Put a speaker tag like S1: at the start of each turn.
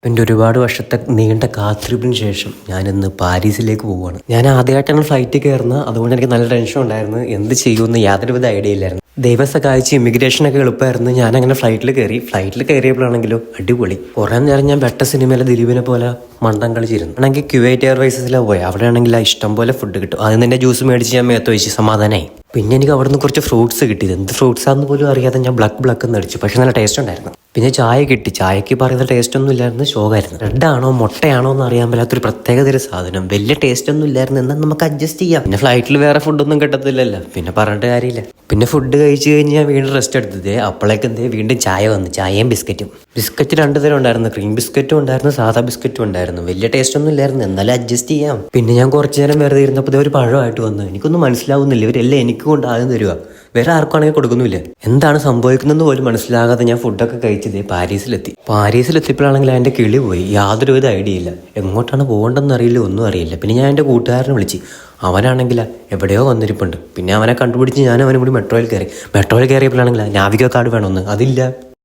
S1: എൻ്റെ ഒരുപാട് വർഷത്തെ നീണ്ട കാത്തിരിപ്പിന് ശേഷം ഞാനിന്ന് പാരീസിലേക്ക് പോവുകയാണ്. ഞാൻ ആദ്യമായിട്ടാണ് ഫ്ലൈറ്റ് കയറുന്നത്. അതുകൊണ്ട് എനിക്ക് നല്ല ടെൻഷൻ ഉണ്ടായിരുന്നു. എന്ത് ചെയ്യുമെന്ന് യാതൊരുവിധ ഐഡിയ ഇല്ലായിരുന്നു. ദൈവം സഹായിച്ച് ഇമിഗ്രേഷനൊക്കെ എളുപ്പമായിരുന്നു. ഞാനങ്ങനെ ഫ്ലൈറ്റിൽ കയറിയപ്പോഴാണെങ്കിലും അടിപൊളി. കുറേ നേരം ഞാൻ വെട്ട സിനിമയിലെ ദിലീപിനെ പോലെ മണ്ടം കളിച്ചിരുന്നു. ആണെങ്കിൽ ക്യുവൈറ്റ് എയർവൈസസിലാണ് പോയി. അവിടെ ആണെങ്കിൽ ഇഷ്ടം പോലെ ഫുഡ് കിട്ടും. അതിന് തന്നെ ജ്യൂസ് മേടിച്ച് ഞാൻ മേത്ത് വെച്ച് സമാധാനമായി. പിന്നെ എനിക്ക് അവിടെ നിന്ന് കുറച്ച് ഫ്രൂട്ട്സ് കിട്ടിയത്. എന്ത് ഫ്രൂട്ട്സാന്ന് പോലും അറിയാതെ ഞാൻ ബ്ലക്ക് എന്ന് അടിച്ചു. പക്ഷെ നല്ല ടേസ്റ്റ് ഉണ്ടായിരുന്നു. പിന്നെ ചായ കിട്ടി. ചായക്ക് പറയുന്ന ടേസ്റ്റ് ഒന്നും ഇല്ലായിരുന്നു, ഷോകായിരുന്നു. ബ്രെഡാണോ മുട്ടയാണോ എന്ന് അറിയാൻ പറ്റാത്തൊരു പ്രത്യേകതര സാധനം. വലിയ ടേസ്റ്റ് ഒന്നും ഇല്ലായിരുന്നു. എന്നാൽ നമുക്ക് അഡ്ജസ്റ്റ് ചെയ്യാം. പിന്നെ ഫ്ലൈറ്റിൽ വേറെ ഫുഡൊന്നും കിട്ടത്തില്ലല്ലോ, പിന്നെ പറഞ്ഞിട്ട് കാര്യമില്ല. പിന്നെ ഫുഡ് കഴിച്ച് കഴിഞ്ഞ് ഞാൻ വീണ്ടും റെസ്റ്റ് എടുത്തത്. അപ്പോഴേക്കും വീണ്ടും ചായ വന്നു. ചായയും ബിസ്ക്കറ്റും. ബിസ്ക്കറ്റ് 2 തരം ഉണ്ടായിരുന്നു. ക്രീം ബിസ്ക്കറ്റും ഉണ്ടായിരുന്നു, സാധാ ബിസ്ക്കറ്റും ഉണ്ടായിരുന്നു. വലിയ ടേസ്റ്റ് ഒന്നും ഇല്ലായിരുന്നു, എന്നാലും അഡ്ജസ്റ്റ് ചെയ്യാം. പിന്നെ ഞാൻ കുറച്ച് നേരം വെറുതെ ഇരുന്നപ്പോൾ ഒരു പഴമായിട്ട് വന്നു. എനിക്കൊന്നും മനസ്സിലാവുന്നില്ല. ഇവരെല്ലാം എനിക്ക് കൊണ്ട് ആദ്യം തരുക, വേറെ ആർക്കാണെങ്കിൽ കൊടുക്കുന്നില്ല. എന്താണ് സംഭവിക്കുന്നതെന്ന് പോലും മനസ്സിലാകാതെ ഞാൻ ഫുഡൊക്കെ കഴിച്ചത് പാരീസിലെത്തിയപ്പോഴാണെങ്കിൽ എൻ്റെ കിളി പോയി. യാതൊരുവിധ ഐഡിയ ഇല്ല. എങ്ങോട്ടാണ് പോകേണ്ടതെന്ന് അറിയില്ല, ഒന്നും അറിയില്ല. പിന്നെ ഞാൻ എൻ്റെ കൂട്ടുകാരനെ വിളിച്ച്. അവനാണെങ്കിൽ എവിടെയോ വന്നിരിപ്പുണ്ട്. പിന്നെ അവനെ കണ്ടുപിടിച്ച് ഞാൻ അവനും കൂടി മെട്രോയിൽ കയറിയപ്പോഴാണെങ്കിൽ നാവിഗോ കാർഡ് വേണമെന്ന്, അതില്ല.